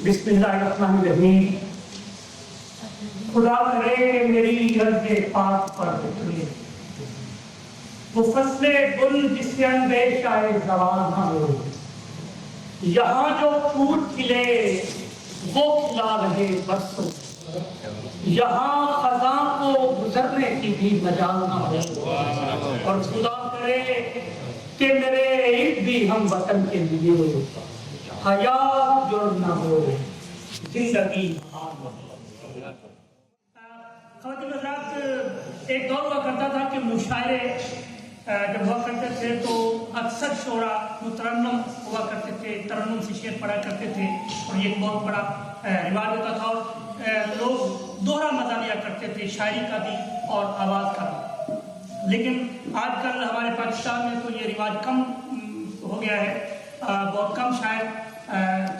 بسم اللہ الرحمن الرحیم. خدا کرے کہ میری عرض پاک پر اترے وہ فصل گل جس سے اندیش آئے زوال نہ ہو. یہاں جو پھول کھلے وہ کھلا رہے برسوں، یہاں خزاں کو گزرنے کی بھی مجال نہ ہو. اور خدا کرے کہ میرے عید بھی ہم وطن کے لیے حیات جڑ نہ ہو، زندگی. خواتین حضرات، ایک دور ہوا کرتا تھا کہ مشاعرے جب ہوا کرتے تھے تو اکثر شعراء مترنم ہوا کرتے تھے، ترنم سے شعر پڑھا کرتے تھے، اور یہ ایک بہت بڑا رواج ہوتا تھا. اور لوگ دوہرا مزہ لیا کرتے تھے، شاعری کا بھی اور آواز کا بھی. لیکن آج کل ہمارے پاکستان میں تو یہ رواج کم ہو گیا ہے. بہت کم شاعر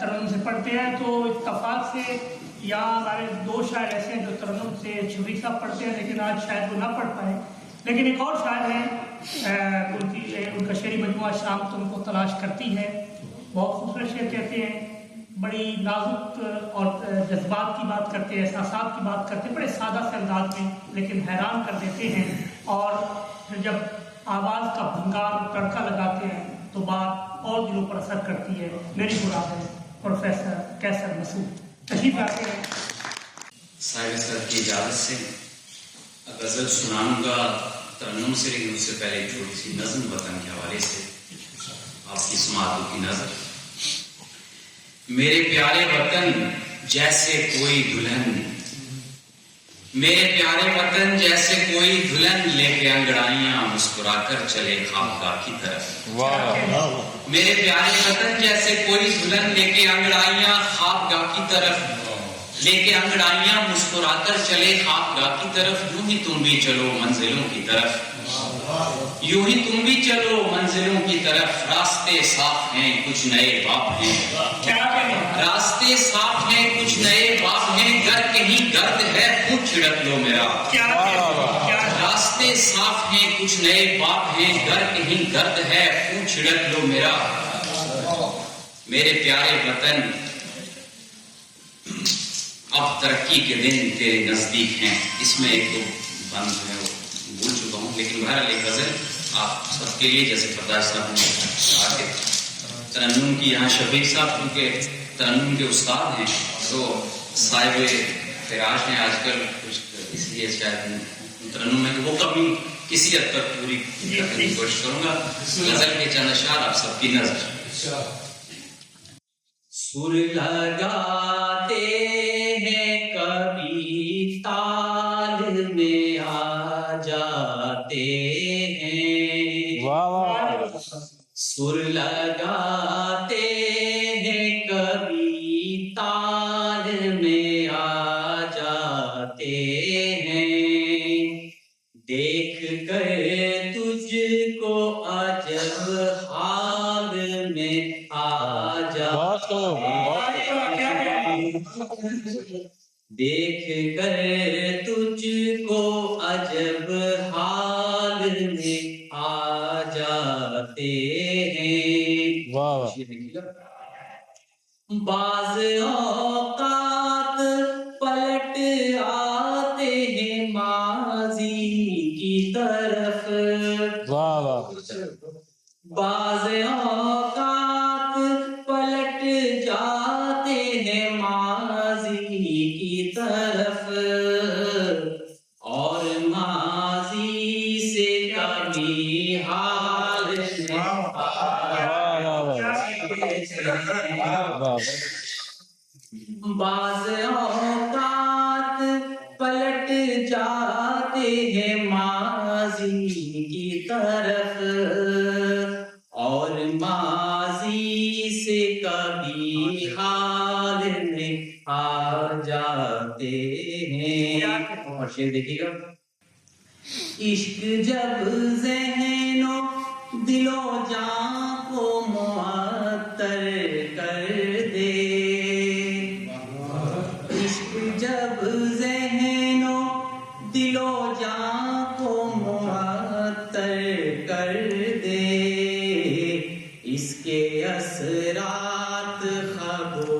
ترنم سے پڑھتے ہیں. تو اتفاق سے یہاں ہمارے دو شاعر ایسے ہیں جو ترنم سے شفیق صاحب پڑھتے ہیں، لیکن آج شاید وہ نہ پڑھ پائے. لیکن ایک اور شاعر ہیں، ان کا شعری مجموعہ شام تم کو تلاش کرتی ہے. بہت خوبصورت شعر کہتے ہیں، بڑی نازک اور جذبات کی بات کرتے ہیں، احساسات کی بات کرتے ہیں، بڑے سادہ سے انداز میں لیکن حیران کر دیتے ہیں. اور پھر جب آواز کا بھنگار تڑکا لگاتے ہیں تو بات اور دلوں پر اثر کرتی ہے. میری مراد ہے پروفیسر کیسر مسعود. تشریف لاتے ہیں. صاحب سر کی اجازت سے غزل سناؤں گا ترنم سے، لیکن اس سے پہلے ایک چھوٹی سی نظم وطن کے حوالے سے آپ کی سماعتوں کی نظر. میرے پیارے وطن جیسے کوئی دلہن، میرے پیارے وطن جیسے کوئی دلہن لے کے انگڑائیاں مسکرا کر چلے خوابگاہ کی طرف. میرے پیارے وطن جیسے کوئی دلہن لے کے انگڑائیاں خوابگاہ کی طرف، لے کے انگڑائیاں مسکرا کر چلے خوابگاہ کی طرف. یوں ہی تم بھی چلو منزلوں کی طرف، یوں ہی تم بھی چلو منزلوں کی طرف. راستے صاف ہیں کچھ نئے باپ ہیں، راستے صاف ہیں کچھ نئے باپ ہیں. گر کہیں گرد ہے خون چھڑک لو میرا، راستے صاف ہیں کچھ نئے باپ ہیں. گر کہیں گرد ہے خون چھڑک لو میرا. میرے پیارے وطن اب ترقی کے دن تیرے نزدیک ہیں. اس میں ایک تو بند ہے وہ بھول چکا ہوں، لیکن بہرحال ایک غزل آپ سب کے لیے، جیسے پرداش صاحب نے کہا کہ ترنم کی یہاں شفیق صاحب کیونکہ ترنم کے استاد ہیں تو صاحب فراش ہیں آج کل کچھ، اس لیے شاید ترنم میں وہ کمی کسی حد تک پوری کرنے کی کوشش کروں گا. غزل کے چند اشعار آپ سب کی نظر. سر لگاتے ہیں کبھی تال میں آ جاتے ہیں، سر لگاتے ہیں کبھی تال میں آ جاتے ہیں. دیکھ کر تجھ کو عجب حال میں آ جاتے ہیں، دیکھ کر تجھ کو عجب حال میں آ جاتے ہیں. بعض اوقات پلٹ آتے ہیں ماضی کی طرف، بعض اوقات پلٹ جاتے ہیں ماضی کی طرف، اور ماضی سے کبھی حال بعض اوقات پلٹ جاتے ہیں ماضی کی طرف، اور ماضی سے کبھی حال میں آ جاتے ہیں. اور شعر دیکھیے گا. عشق جب ذہن و دل و جان کو معطر کر دے، عشق جب ذہن و دل و جان کو معطر کر دے، اس کے اثرات خبر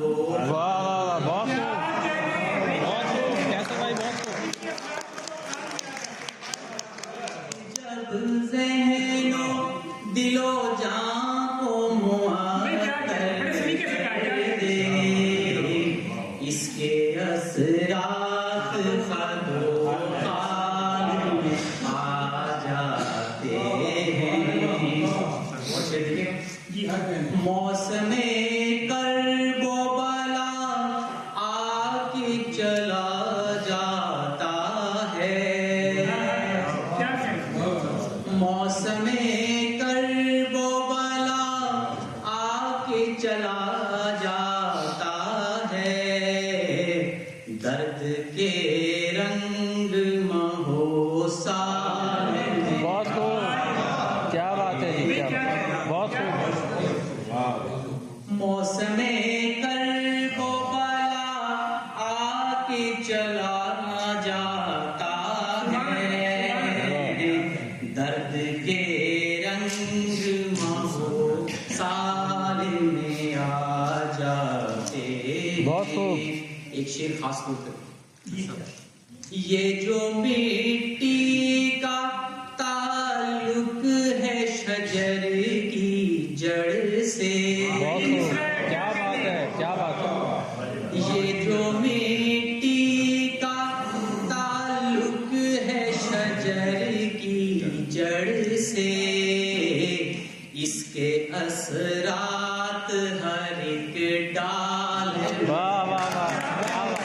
بہت خوب. ایک شعر خاص طور پہ یہ جو مٹی کا تعلق ہے شجر کی جڑ سے. بہت خوب. کیا بات ہے، کیا بات ہے. یہ جو مٹی کا تعلق ہے شجر کی جڑ سے، اس کے اثرات ہر ایک ڈال. واہ واہ واہ. کیا بات.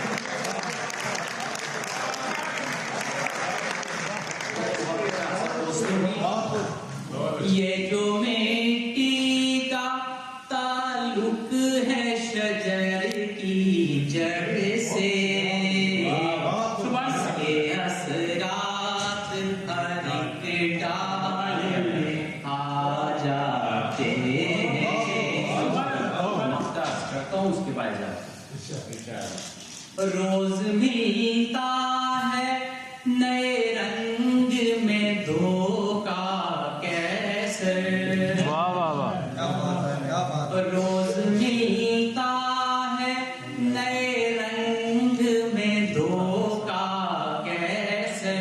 یہ جو مٹی کا تعلق ہے شجر کی جڑ سے، اس کے اثرات ہر ایک ڈال میں آ جاتے ہیں. کرتا ہوں اس کے بعد روز ملتا ہے نئے رنگ میں دھوکا کیسے. واہ واہ واہ. روز ملتا ہے نئے رنگ میں دھوکا کیسے.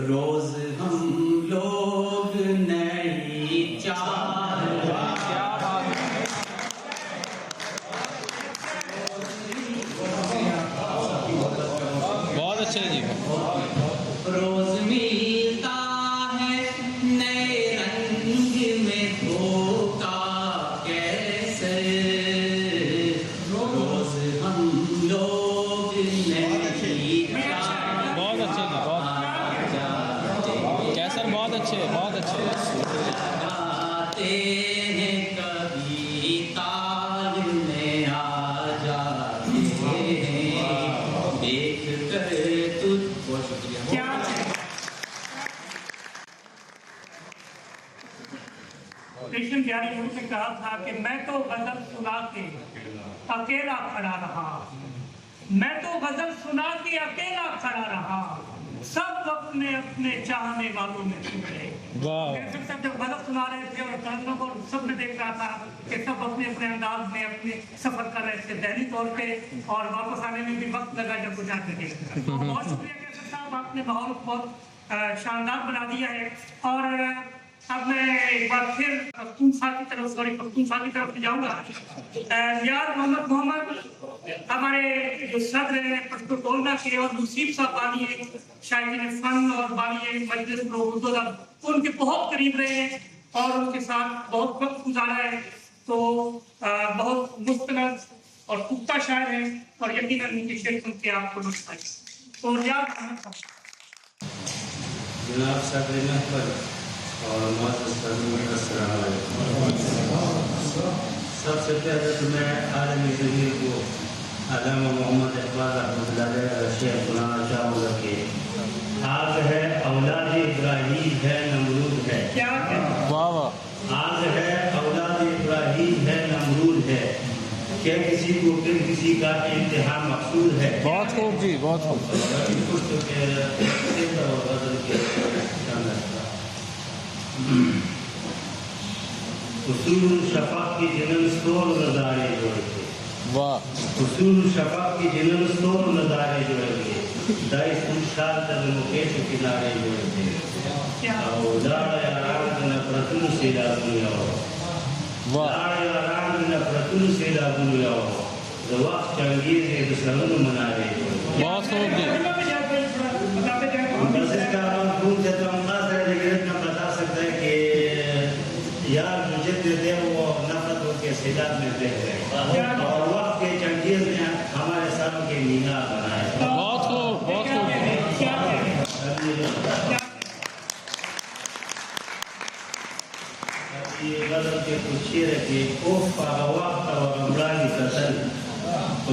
روز ہم لوگ نئی چال. کیا بات ہے. بہت اچھے جی. روز ملتا ہے نئے رنگ میں دھوکا کیسے. روز ہم لوگ نئی چال. بہت اچھے جی. بہت کیسر. بہت اچھے، بہت اچھے. جاتے ہیں کبھی تال میں آ جاتے ہیں دیکھ کر تجھ. بہت شکریہ. کیا کرشن بیہاری مجھ سے کہا تھا کہ میں تو غزل سنا کے اکیلا کھڑا رہا. میں تو غزل سنا کے اکیلا کھڑا رہا. سب اپنے اپنے چاہنے والوں میں چھو گئے. واہ. سب جب غزل سنا رہے تھے اور ترنم کو سب نے دیکھ رہا تھا کہ سب اپنے اپنے انداز میں اپنے سفر کر رہے تھے ذہنی طور پہ، اور واپس آنے میں بھی وقت لگا جب وہ جا کے دیکھ رہا. تو بہت شکریہ کیسر صاحب، آپ نے ماحول بہت شاندار بنا دیا ہے. اور اب میں ایک بار پھر پختونخوا کی طرف جاؤں گا. یار محمد ہمارے جو صدر ہیں پشتو ٹولنا کے، اور نصیب صاحب بانی ہیں شاعرین فن اور بانی مجلس اردو ادب، ان کے بہت قریب رہے ہیں اور ان کے ساتھ بہت وقت گزارا ہے. تو بہت مستند اور پختہ شاعر ہیں، اور یقیناً ان کی شعر سن کے آپ کو لطف آئے. تو یار جناب صدر محفل اور معزز سرور، السلام علیکم. سب سے پہلے تو میں عالمی ضمیر کو علامہ محمد اقبال رحمۃ اللہ علیہ شعر سنانا چاہوں گا کہ آگ ہے اولاد ابراہیم ہے نمرود ہے. کیا واہ واہ. آگ ہے اولاد ابراہیم ہے نمرود ہے. کیا کسی کو پھر کسی کا انتہا مقصود ہے. بہت خوب جی. بہت خوب. اصول شفاق کی جنم سور نظارے جوڑ کے. واہ. اصول شفاق کی جنم سور نظارے جوڑ کے. دائی سنشال تر مکیش کنارے جوڑ کے. لاڑ آرام نفرتن سے دنیا ہو. لاڑ آرام نفرتن سے دنیا ہو. وقت چنگیز ہے دسرن منارے جوڑ کے. بہت خوب جی. بس اس کا مفہوم سے تو انداز ہے، لیکن اتنا بتا سکتا ہے کہ یار مجھے دے وہ نفرت ہو کے سیلاب میں دے گئے، اور وقت کے چنگیز نے ہمارے سروں کے مینار بنائے. بہت خوب. بہت خوب. یہ غزل کے کچھ شعر ہے کہ اوف پاگا وقت و غمرانی قتل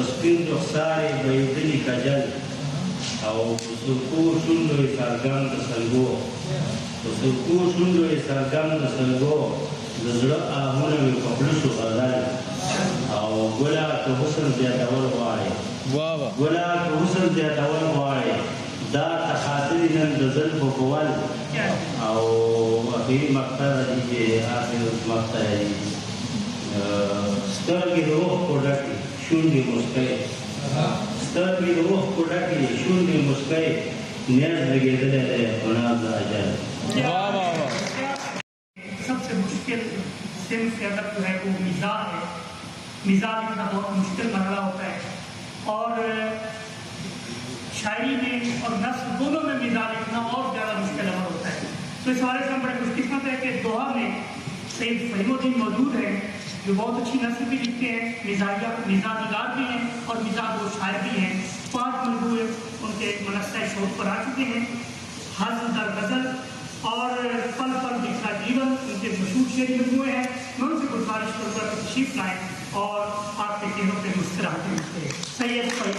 اسپین رخسار بیدلی کجل او سرکو شندو سرگم سلگو سرکو شندو سرگم سلگو زړه آهونه مې په خپلو شو غزل او ګله که حسن زیاتول غواړې. واہ واہ. ګله که حسن زیاتول غواړې دا تخاطرې نن د زلفو په ول او اخري مقطع دی چې آخر مقطع دی سترګې د اوښکو ډکې شونډې موسکۍ سترګې د اوښ په ډکې شونډې موسکۍ نیاز لګېدلی دی غناب د اجل. سب سے مشکل صنف کے ادب جو ہے وہ مزاح ہے. مزاح لکھنا بہت مشکل مرحلہ ہوتا ہے اور شاعری میں اور نثر دونوں میں مزاح لکھنا اور زیادہ مشکل عمل ہوتا ہے. تو اس حوالے سے ہم بڑے خوش قسمت ہے کہ دوحہ میں سید فہیم الدین موجود ہیں جو بہت اچھی نثر بھی لکھتے ہیں, مزاح نگار بھی ہیں اور مزاح وہ شاعر بھی ہیں. 5 مجموعے ان کے منصہ شوق پر آ چکے ہیں. حزم در غزل اور پل پل دکھا جیون ان کے مشہور شعری مجموعے ہیں. میں ان سے گزارش کروں گا کہ تشریف لائیں اور آپ کے چہروں پہ مسکراہٹیں دکھائیں. سید فہیم.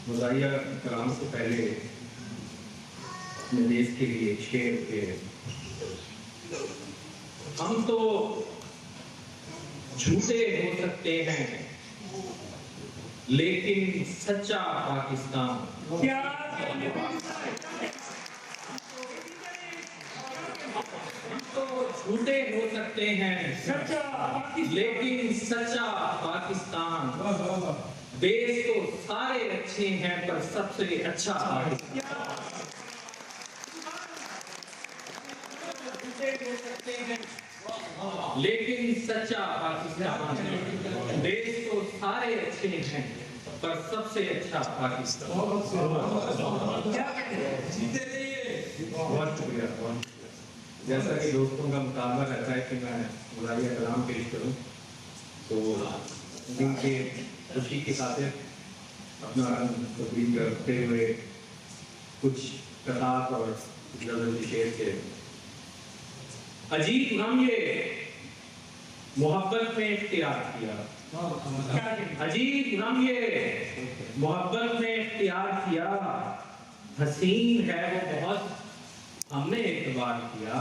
مزاحیہ کلام سے پہلے اپنے دیش کے لیے ایک شعر کے ہم تو جھوٹے ہو سکتے ہیں لیکن سچا پاکستان کیا ہم تو جھوٹے ہو سکتے ہیں لیکن سچا پاکستان دیش تو سارے اچھے ہیں پر سب سے اچھا پاکستان لیکن سچا پاکستان دیش تو سارے اچھے ہیں پر سب سے اچھا پاکستان. بہت شکریہ. جیسا کہ دوستوں کا مطالبہ رہتا ہے کہ میں مزاحیہ کلام پیش کروں تو ان کے خوشی کی خاطر اپنا تقریر کرتے ہوئے کچھ قطعات اور غزل شعر کے. عجیب غم یہ محبت میں اختیار کیا, عجیب غم یہ محبت میں اختیار کیا, حسین ہے وہ بہت ہم نے اعتبار کیا.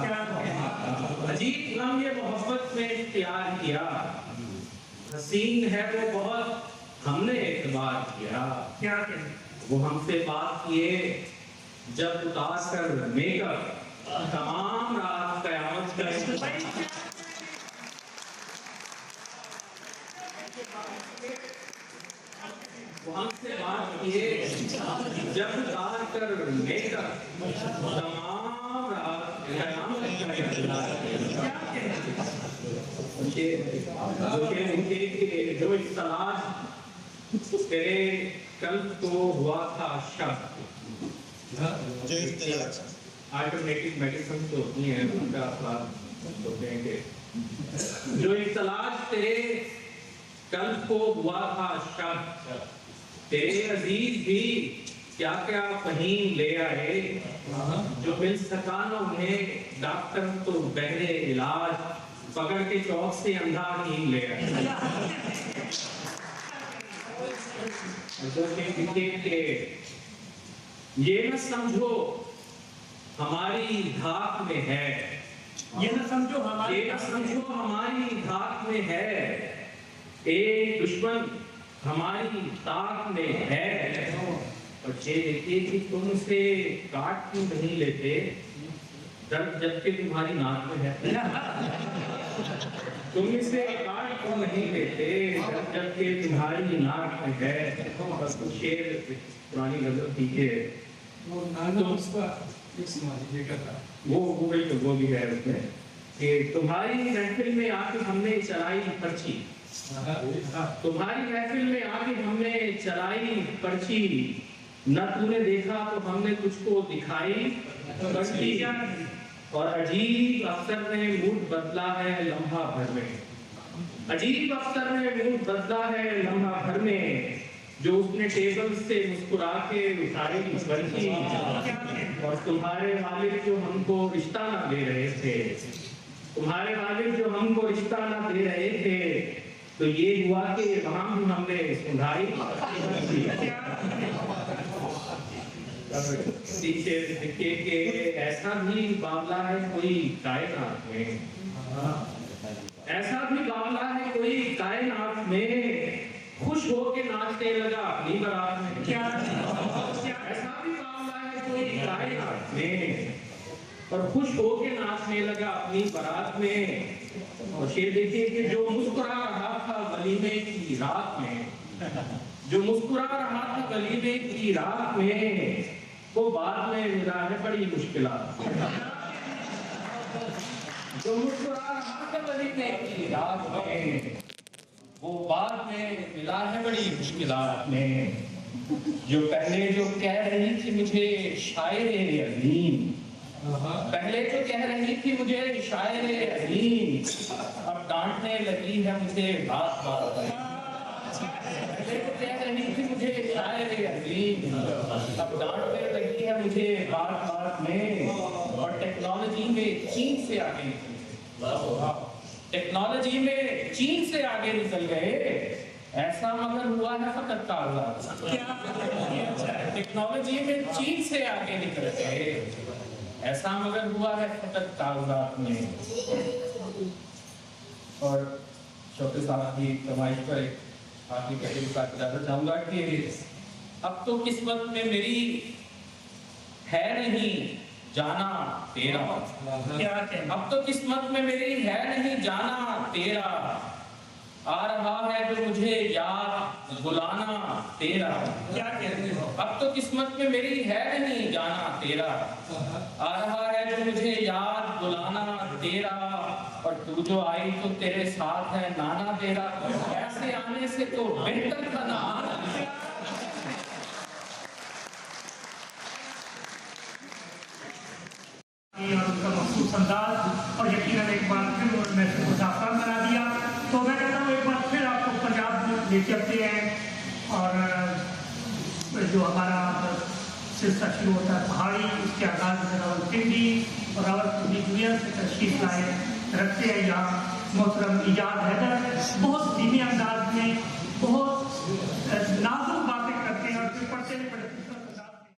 عجیب غم یہ محبت میں اختیار کیا, حسین ہے وہ بہت ہم نے اعتبار کیا. وہ ہم سے بات کیے جب اتار کر میک اپ تمام رات قیامت کا وہ ہم سے بات کیے جب اتار کر میک اپ تمام رات قیامت کا جو اصطلاح تیرے قلب کو ہوا تھا شک, آلٹرنیٹیو میڈیسن تو ہوتی ہیں ان کا اثرات ہوتے ہیں کہ جو اصطلاح تیرے قلب کو ہوا تھا شک, تیرے عزیز بھی کیا کیا فہیم لے آئے, جو مل سکا نہ انہیں ڈاکٹر تو بہرے علاج پکڑ کے چوک سے اندھا ہی لے آئے. یہ نہ سمجھو ہماری دھاک میں ہے, یہ نہ سمجھو ہماری دھاک میں ہے, ایک دشمن ہماری طاق میں ہے. اور یہ دیکھیے کہ تم سے کاٹ کیوں نہیں لیتے درد جبکہ تمہاری ناک میں ہے. تم سے کاٹ کیوں نہیں لیتے درد جبکہ تمہاری ناک میں ہے. بس کچھ شعر پرانی غزل تھی کہ وہ بھی ہے اس میں کہ تمہاری محفل میں آ کے ہم نے چلائی پرچی, تمہاری محفل میں آ کے ہم نے چلائی پرچی, نہ تو نے دیکھا تو ہم نے تجھ کو دکھائی پرچی. اور عجیب افسر نے موڈ بدلا ہے لمحہ بھر میں, عجیب افسر نے موڈ بدلا ہے لمحہ بھر میں, جو اس نے ٹیبل سے مسکرا کے اٹھائی پرچی. اور تمہارے والد جو ہم کو رشتہ نہ دے رہے تھے, تمہارے والد جو ہم کو رشتہ نہ دے رہے تھے, تو یہ ہوا کہ وہاں ہم نے سنبھائی. دیکھیے کہ ایسا بھی باولا ہے کوئی کائنات میں, ایسا بھی باولا ہے کوئی کائنات میں, خوش ہو کے ناچنے لگا اپنی برات میں. ایسا بھی باولا ہے کوئی کائنات میں اور خوش ہو کے ناچنے لگا اپنی برات میں. اور شعر دیکھیے کہ جو مسکرا رہا تھا ولیمے کی رات میں، جو مسکرا رہا تھا ولیمے کی رات میں، وہ بعد میں ملا ہے بڑی مشکلات۔ جو مسکرا رہا تھا ولیمے کی رات میں، وہ بعد میں ملا ہے بڑی مشکلات میں۔ جو پہلے جو کہہ رہی تھی مجھے شاعر عظیم، پہلے جو کہہ رہی تھی مجھے شاعر عظیم، اب ڈانٹنے لگی ہے مجھے بات بات میں۔ پہلے جو کہہ رہی تھی مجھے شاعر عظیم، اب ڈانٹنے لگی ہے مجھے بات بات میں۔ اور ٹیکنالوجی میں چین سے آگے نکل گئے، ٹیکنالوجی میں چین سے آگے نکل گئے، ایسا مگر ہوا ہے فقط کاغذات۔ ٹیکنالوجی میں چین سے آگے نکل گئے، ایسا مگر ہوا ہے فقط کاغذات میں۔ اور شوقی صاحب کی فرمائش پر ایک آخری پہلے کا اجازت چاہوں گا کہ اب تو قسمت میں میری ہے نہیں جانا تیرا، اب تو قسمت میں میری ہے نہیں جانا تیرا، آ رہا ہے جو مجھے یاد بلانا تیرا۔ اب تو قسمت میں میری ہے نہیں جانا تیرا، آ رہا ہے جو مجھے یاد بلانا تیرا، اور تو جو آئی تو تیرے ساتھ ہے نانا تیرا، ایسے آنے سے تو بہتر تھا نہ آنا۔ اور اس کا مخصوص انداز، اور یقیناً ایک بار پھر محفل کو زعفران بنا دیا۔ تو میں کہتا ہوں ایک بار پھر آپ کو پنجاب لے چلتے ہیں، اور جو ہمارا سلسلہ شروع ہوتا ہے پہاڑی، اس کے آغاز میں راولپنڈی اور راولپنڈی جوئر سے تشریف لائے رکھتے ہیں یہاں محترم ایجاد حیدر، بہت دھیمی